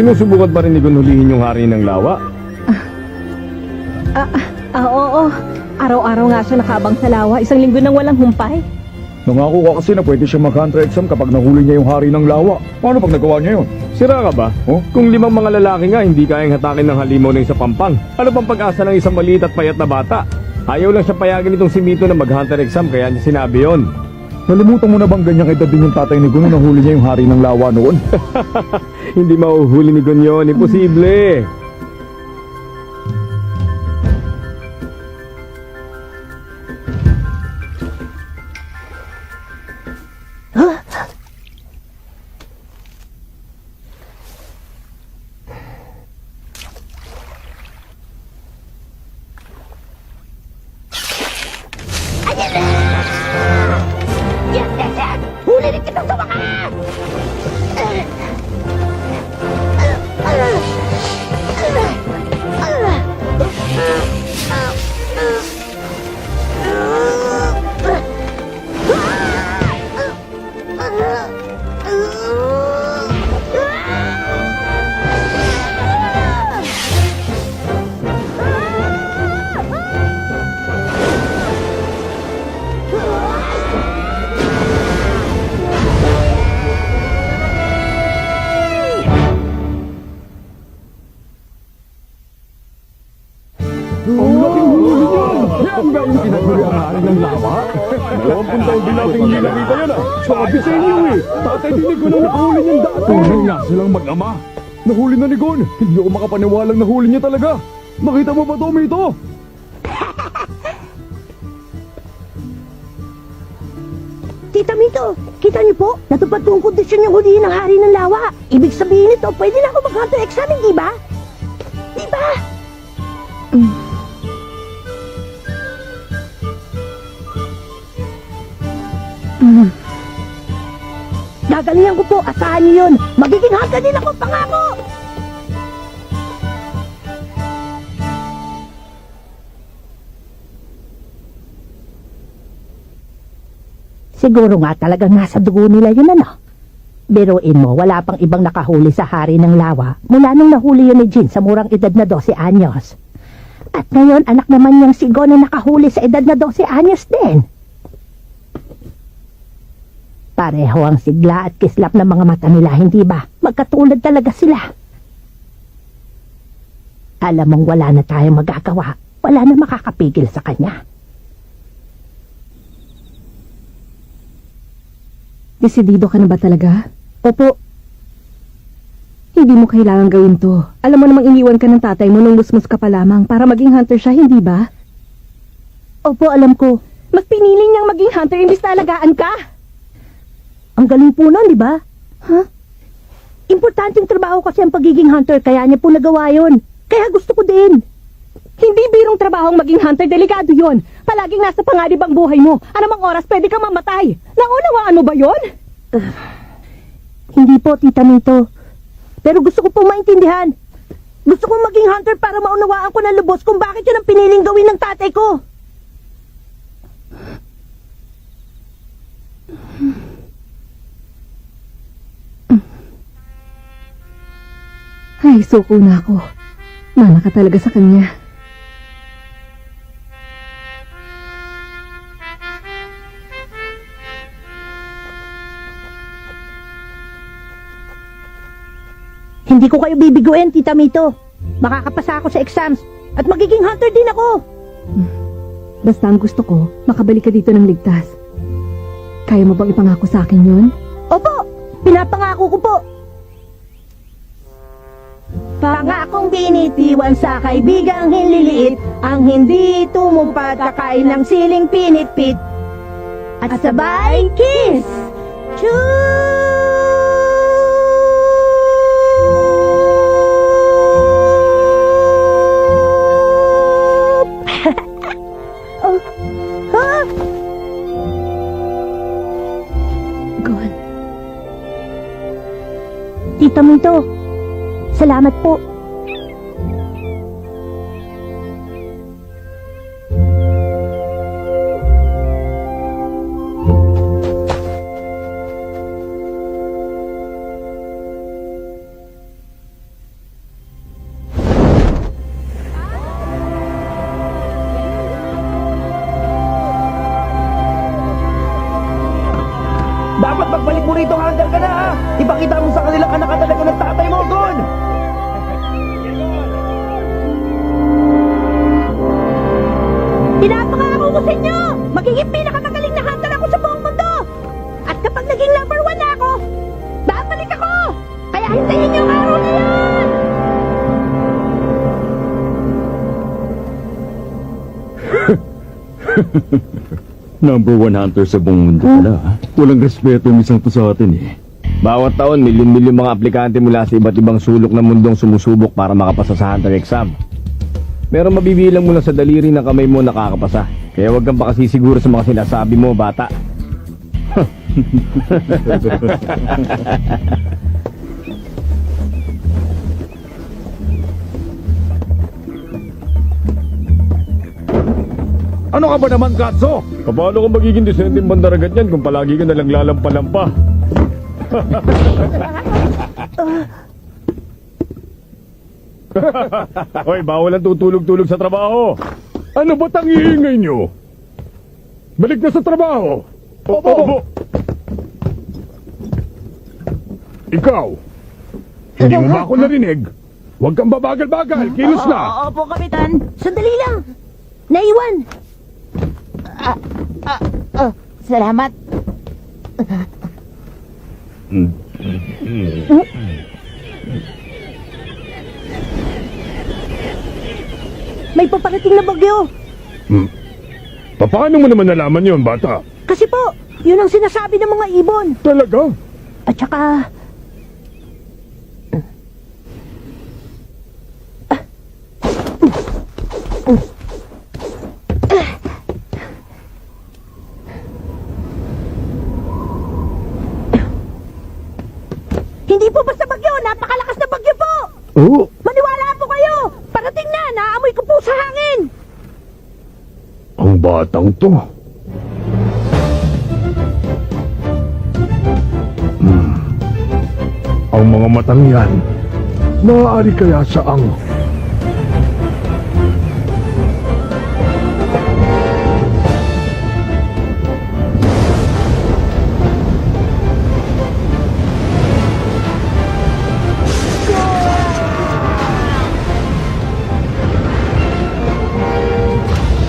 Sinusubukan pa rin ni Gon hulihin yung hari ng lawa. Oo. Araw-araw nga siya nakaabang sa lawa. Isang linggo nang walang humpay. Nangako ka kasi na pwede siya mag-counter exam kapag nahuli niya yung hari ng lawa. Paano pag nagawa niya yun? Sira ka ba? Oh? Kung 5 mga lalaki nga hindi kayang hatakin ng halimaw ng isa pampang, ano pang pag-asa ng isang maliit at payat na bata? Ayaw lang siya payagan itong si Mito na mag-hunter exam kaya niya sinabi yon. Nalimutan mo na bang ganyang edad din yung tatay ni Gon nung nahuli niya yung hari ng lawa noon? Hindi mauhuli ni Gon yun, imposible. Huli rin kitang sa wakas! Ang laking huli niyan! Yan ba yung pinaguli ang hari ng lawa? 20 taon din natin hindi nakita yan ah! Sabi sa inyo eh! Tatay din ni Gon ang nakahuli niyan dati! Tunay nga silang mag-ama! Nahuli na ni Gon! Hindi ako makapaniwalang nahuli niya talaga! Nakita mo ba ito, Mito? Tita Mito, kita niyo po, natupad po ang kondisyon yung hulihin ng hari ng lawa. Ibig sabihin nito, pwede na ako mag-hunter exam, di ba? Di ba? Gagalingan ko po, asahan niyo yun. Magiging hunter din ako, pangako! Siguro nga talagang nasa dugo nila yun, ano? Biruin mo, wala pang ibang nakahuli sa hari ng lawa mula nung nahuli yun ni Jin sa murang edad na 12 anyos. At ngayon, anak naman niyang si Gon na nakahuli sa edad na 12 anyos din. Pareho ang sigla at kislap ng mga mata nila, hindi ba? Magkatulad talaga sila. Alam mong wala na tayong magagawa. Wala na makakapigil sa kanya. Desidido ka na ba talaga? Opo. Hindi mo kailangan gawin to. Alam mo namang iniwan ka ng tatay mo nung musmus ka pa lamang para maging hunter siya, hindi ba? Opo, alam ko. Mas pinili niyang maging hunter imbis na alagaan ka. Ang galing po nun, di ba? Huh? Importanteng trabaho kasi ang pagiging hunter, kaya niya po nagawa yun. Kaya gusto ko din. Hindi birong trabahong maging hunter, delikado yon. Palaging nasa panganib ang buhay mo. Anumang oras pwede kang mamatay. Naunawaan mo ba yon? Hindi po, Tita Mito. Pero gusto ko pong maintindihan. Gusto kong maging hunter para maunawaan ko ng lubos kung bakit yun ang piniling gawin ng tatay ko. Ay, suko na ako. Mana ka talaga sa kanya. Hindi ko kayo bibiguin, Tita Mito. Makakapasa ako sa exams at magiging hunter din ako. Basta ang gusto ko, makabalik ka dito ng ligtas. Kaya mo bang ipangako sa akin yun? Opo, pinapangako ko po. Pangakong binitiwan sa kaibigang hinliliit, ang hindi tumupad kakain ng siling pinitpit. At sabay, kiss! Oh, ha? Gon. Tita Mito, salamat po. rito, hunter ka na ha! Ipakita mo sa kanila anak ka talaga ng tatay mo, Gon! Pinapangako ko sa inyo! Magiging pinakamagaling na hunter ako sa buong mundo! At kapag naging number 1 na ako, babalik ako! Kaya hintayin niyo ang araw na yan! Number 1 hunter sa buong mundo pala. Walang respeto yung isang to sa atin eh. Bawat taon, milyon-milyon mga aplikante mula sa iba't ibang sulok ng mundong sumusubok para makapasa sa Hunter exam. Pero mabibilang mo lang sa daliri ng kamay mo nakakapasa. Kaya huwag kang pakasisiguro sa mga sinasabi mo, bata. Ano ka ba naman, Katso? Paano kung magiging disenteng bandaragat yan kung palagi ka nalang lalampa-lampa? Hoy, bawal ang tutulog-tulog sa trabaho. Ano ba tang iingay nyo? Balik na sa trabaho. Opo. Ikaw, hindi mo ba ako narinig? Huwag kang babagal-bagal, kilos na. Opo, Kapitan. Sandali lang. Naiwan. Salamat. May paparating na bagyo. Paano mo naman nalaman yon, bata? Kasi po, yun ang sinasabi ng mga ibon. Talaga? At saka... Hindi po basta bagyo, napakalakas na bagyo po! Oo. Maniwala po kayo! Parating na, naamoy ko po sa hangin! Ang batang to. Ang mga matang yan, maaari kaya saang...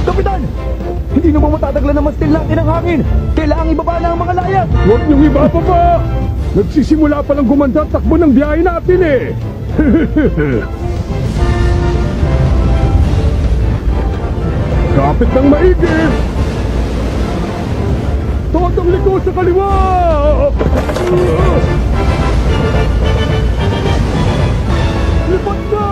Kapitan! Hindi naman matataglan naman still natin ang hangin! Kailangang ibaba na ang mga layas! Huwag niyong ibababa! Nagsisimula pa lang gumanda ang takbo ng biyahe natin eh! Kapit ng maigi! Totong liko sa kaliwa! Lipat na!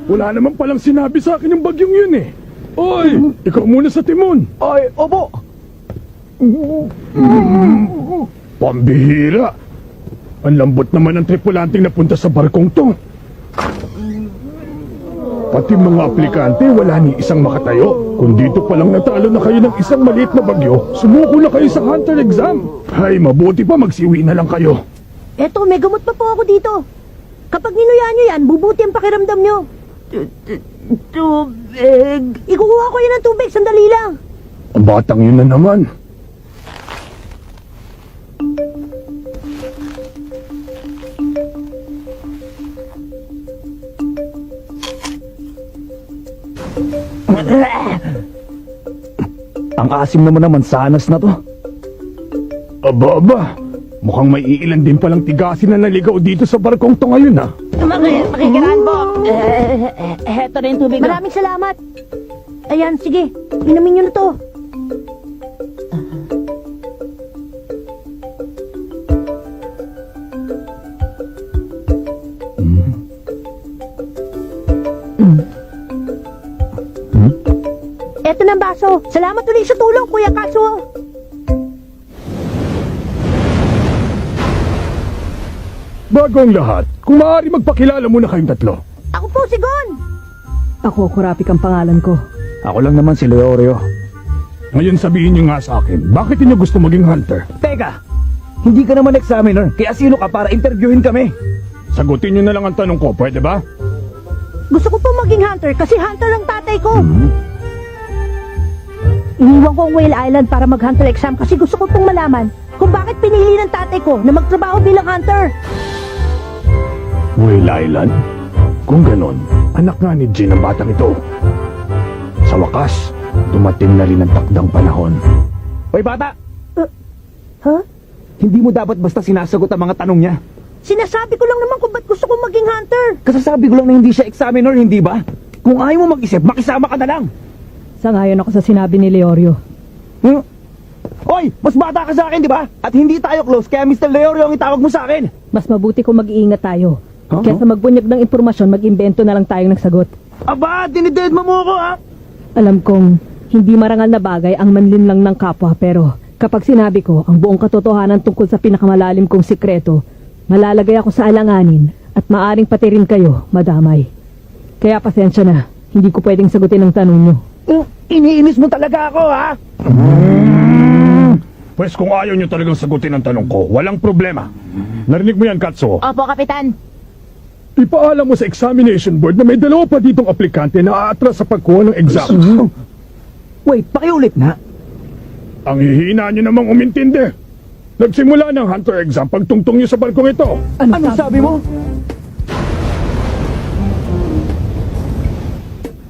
Wala naman palang sinabi sa akin yung bagyong yun eh. Oy, ikaw muna sa timon. Ay, opo! Pambihira. Ang lambot naman ng tripulanting napunta sa barkong to. Pati mga aplikante, wala ni isang makatayo. Kung dito palang natalo na kayo ng isang maliit na bagyo, sumuko na kayo sa Hunter exam. Ay, mabuti pa magsiwi na lang kayo. Eto, may gamot pa po ako dito. Kapag ninuya nyo yan, bubuti ang pakiramdam nyo. Tubig. Ikukuha ko yan ng tubig, sandali lang. Ang batang yun na naman. Ang asim naman sanas na to. Aba, mukhang may iilan din palang tigasin na naligaw dito sa barkong to ngayon ha. Makikiraan po. Heto na yung tubig. Maraming salamat. Ayan, sige. Inumin nyo na to. Eto na ang baso. Salamat ulit sa tulong, Kuya Katsuo. Bago ang lahat, kung maaari magpakilala muna kayong tatlo. Ako po si Gon. Ako, Kurapik ang pangalan ko. Ako lang naman si Leorio. Ngayon sabihin niyo nga sa akin, bakit niyo gusto maging hunter? Teka! Hindi ka naman examiner, kaya sino ka para interviewin kami? Sagutin niyo na lang ang tanong ko, pwede ba? Gusto ko po maging hunter kasi hunter ang tatay ko. Iniwan ko ang Whale Island para mag-hunter exam kasi gusto ko pong malaman kung bakit pinili ng tatay ko na magtrabaho bilang hunter. Whale Island? Kung ganon, anak nga ni Jean ang batang ito. Sa wakas, dumating na rin ang takdang panahon. Hoy bata, Huh? hindi mo dapat basta sinasagot ang mga tanong niya. Sinasabi ko lang naman kung ba't gusto kong maging hunter. Kasasabi ko lang na hindi siya examiner, hindi ba? Kung ayaw mo mag-isip, makisama ka na lang. Sangayon ako sa sinabi ni Leorio. Hoy, mas bata ka sa akin, di ba? At hindi tayo close, kaya Mr. Leorio ang itawag mo sa akin. Mas mabuti kung mag-iingat tayo. Huh? Kesa magbunyag ng impormasyon, mag-imbento na lang tayong nagsagot. Aba, dinided mo ako, ha? Alam kong hindi marangal na bagay ang manlinlang ng kapwa, pero kapag sinabi ko ang buong katotohanan tungkol sa pinakamalalim kong sikreto, malalagay ako sa alanganin at maaring pati rin kayo madamay. Kaya pasensya na, hindi ko pwedeng sagutin ang tanong nyo. Iniinis mo talaga ako, ha? Pwes kung ayaw niyo talagang sagutin ang tanong ko, walang problema. Narinig mo yan, Katso? Opo, Kapitan. Ipaalam mo sa examination board na may dalawa pa ditong aplikante na aatras sa pagkuha ng exam. Wait, pakiulit na. Ang hihina niyo namang umintindi. Nagsimula ng hunter exam pagtungtong niyo sa barkong ito. Ano sabi mo?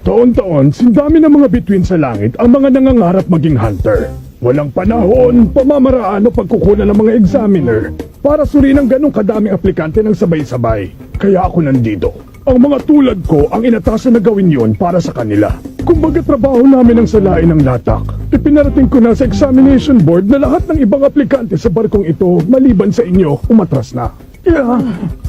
Taon-taon, sindami ng mga bituin sa langit ang mga nangangarap maging hunter. Walang panahon, pamamaraan o pagkukunan ng mga examiner para suriin ang ganong kadaming aplikante ng sabay-sabay. Kaya ako nandito. Ang mga tulad ko ang inatasan na gawin yon para sa kanila. Kumbaga trabaho namin ang salain ng latak. Ipinarating ko na sa examination board na lahat ng ibang aplikante sa barkong ito maliban sa inyo umatras na.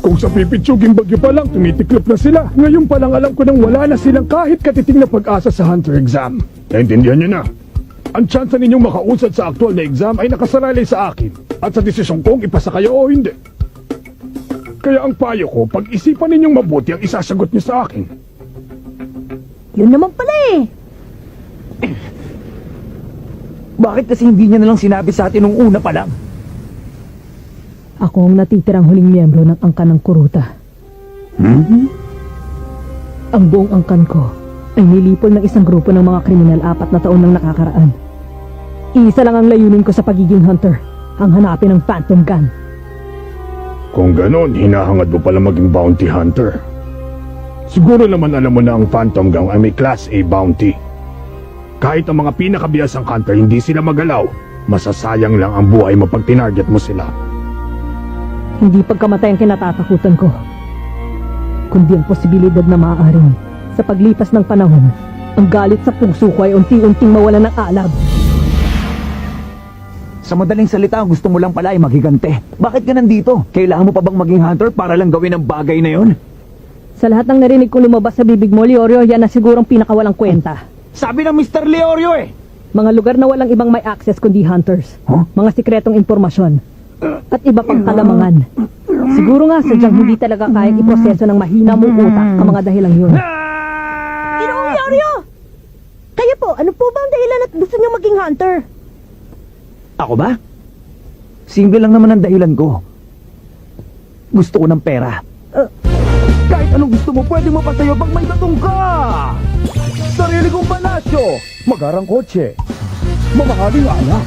Kung sa pipitsuging bagyo pa lang tumitiklop na sila, ngayon pa lang alam ko nang wala na silang kahit katiting na pag-asa sa hunter exam. Naintindihan niyo na? Ang tsansa ninyong makausad sa aktual na exam ay nakasaralay sa akin at sa desisyon kong ipasa kayo o hindi. Kaya ang payo ko, pag-isipan ninyong mabuti ang isasagot niyo sa akin. Yun naman pala eh. Bakit kasi hindi niya nalang sinabi sa atin nung una pa lang? Ako ang natitirang huling miyembro ng angkan ng kuruta. Ang buong angkan ko ay nilipol ng isang grupo ng mga kriminal 4 na taon nang nakakaraan. Isa lang ang layunin ko sa pagiging hunter, ang hanapin ng Phantom Gun. Kung ganon, hinahangad mo pala maging bounty hunter. Siguro naman alam mo na ang Phantom Gang ay may Class A bounty. Kahit ang mga pinakabiyasang hunter hindi sila magalaw, masasayang lang ang buhay mo pag tinarget mo sila. Hindi pagkamatay ang kinatatakutan ko, kundi ang posibilidad na maaaring sa paglipas ng panahon, ang galit sa puso ko ay unti-unting mawala ng alab. Sa madaling salita, gusto mo lang pala ay maghigante. Bakit ka nandito? Kailangan mo pa bang maging hunter para lang gawin ang bagay na yon? Sa lahat ng narinig kong lumabas sa bibig mo, Leorio, yan na sigurong pinakawalang kwenta. Sabi ng Mr. Leorio eh! Mga lugar na walang ibang may access kundi hunters. Huh? Mga sikretong impormasyon. At iba pang kalamangan. Siguro nga sadyang hindi talaga kayang iproseso ng mahina mong utak ang mga dahilang yun. Ginoong Leorio! Kayo po, ano po ba ang dahilan at gusto niyo maging hunter? Ako ba? Simple lang naman ang dahilan ko. Gusto ko ng pera. Kahit anong gusto mo, pwede mapatayo pag may tatong ka! Sarili kong palasyo! Magarang kotse! Mamahaling anak!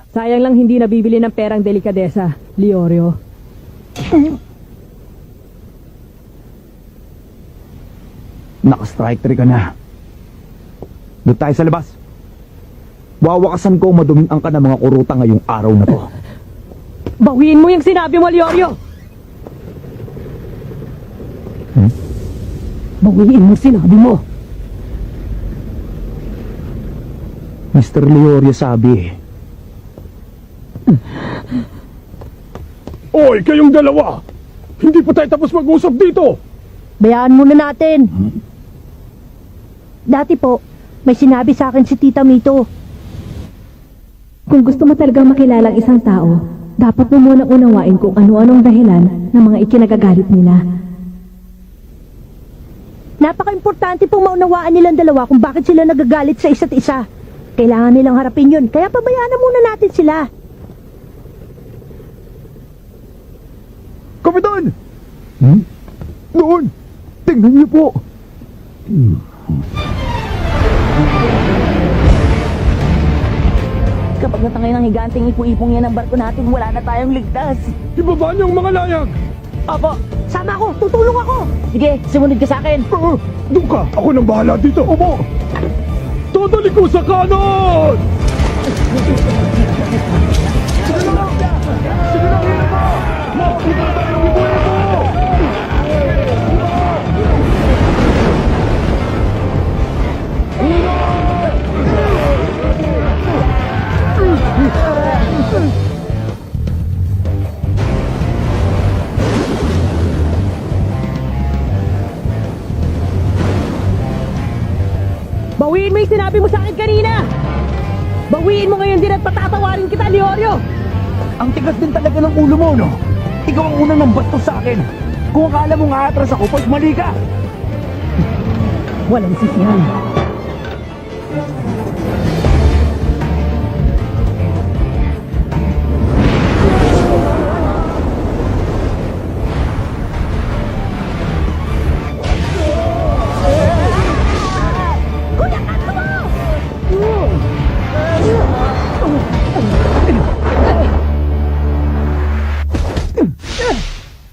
Sayang lang hindi nabibili ng perang delikadesa, Leorio. Naka-strike 3 ka na. Doon tayo sa labas. Wawakasan ko maduming ang ka ng mga kuruta ngayong araw na to. Bawiin mo yung sinabi mo, Leorio! Bawiin mo sinabi mo! Mr. Leorio sabi, Oy, kayong dalawa! Hindi pa tayo tapos mag-usap dito! Bayaan muna natin. Dati po, may sinabi sa akin si Tita Mito. Kung gusto mo talagang makilala ang isang tao, dapat mo muna unawain kung ano-anong dahilan ng mga ikinagagalit nila. Napaka-importante pong maunawaan nilang dalawa kung bakit sila nagagalit sa isa't isa. Kailangan nilang harapin yun, kaya pabayaan na muna natin sila. Kapitan! Doon! Tingnan niyo po! Kapag natangay ng higanting ipong-ipong yan ang barko natin, wala na tayong ligtas. Ibaba niyo ang mga layag! Opo, sama ko, tutulong ako. Sige, sumunod ka sa akin. Doon ka! Ako nang bahala dito! Opo! Totally ko sa kanon! Sige na! Sige na! Makakita tayo ng ibuhin mo! Bawiin mo yung sinabi mo sa akin kanina! Bawiin mo ngayon din at patatawarin kita, Leorio! Ang tigas din talaga ng ulo mo, no? Ikaw ang unang nang bastos sa akin. Kung akala mo nga atras ako, pag mali ka. Walang sisihan.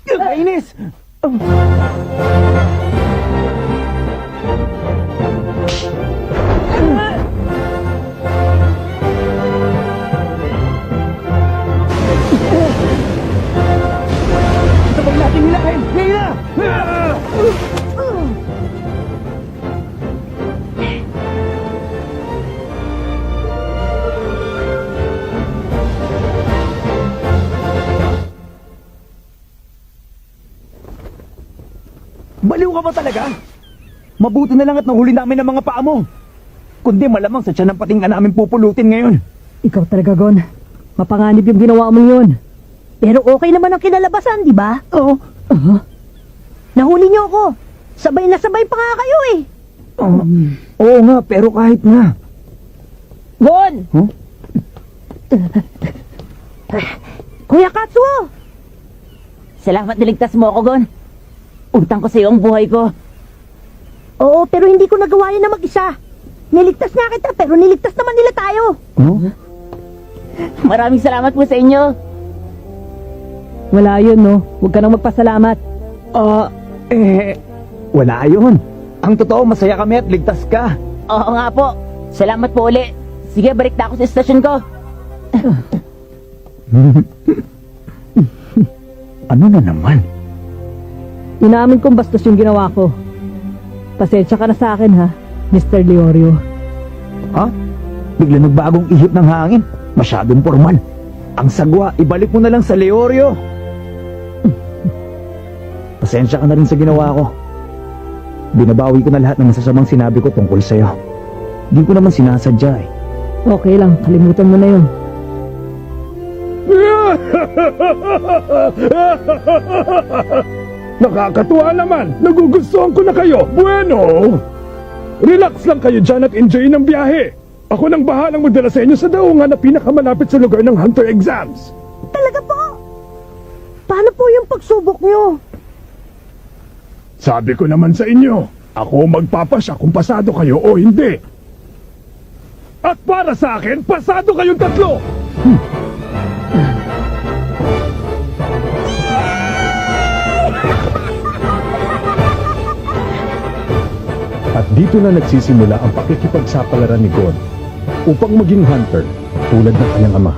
Kainis! Sabag natin nilahin! Ngayon na! Baliw ka ba talaga? Mabuti na lang at nahuli namin ang mga paa mo. Kundi malamang sa tiyan ng pating ka namin pupulutin ngayon. Ikaw talaga, Gon. Mapanganib yung ginawa mo yun. Pero okay naman ang kinalabasan, di ba? Oo. Nahuli niyo ako. Sabay na sabay pa nga kayo eh. Oo nga, pero kahit nga. Gon! Huh? Kuya Katsuo! Salamat niligtas mo ako, Gon. Utang ko sa iyo ang buhay ko. Oo, pero hindi ko nagawa yan na mag-isa. Niligtas nga kita, pero niligtas naman nila tayo. Maraming salamat po sa inyo. Wala yun, no? Huwag ka nang magpasalamat. Wala yun. Ang totoo, masaya kami at ligtas ka. Oo nga po. Salamat po uli. Sige, balik na ako sa estasyon ko. Ano na naman? Inamin kong bastos yung ginawa ko. Pasensya ka na sa akin, ha, Mr. Leorio. Ha? Bigla nagbagong ihip ng hangin. Masyadong formal. Ang sagwa, ibalik mo na lang sa Leorio. Pasensya ka na rin sa ginawa ko. Binabawi ko na lahat ng masasamang sinabi ko tungkol sa'yo. Di ko naman sinasadya eh. Okay lang, kalimutan mo na yun. Nakakatuwa naman! Nagugustuhan ko na kayo! Bueno! Relax lang kayo dyan at enjoy ng biyahe! Ako nang bahalang magdala sa inyo sa daungan na pinakamalapit sa lugar ng Hunter exams! Talaga po? Paano po yung pagsubok niyo? Sabi ko naman sa inyo, ako magpapasya kung pasado kayo o hindi. At para sa akin, pasado kayong tatlo! At dito na nagsisimula ang pakikipagsapalaran ni God upang maging hunter tulad ng kanyang ama.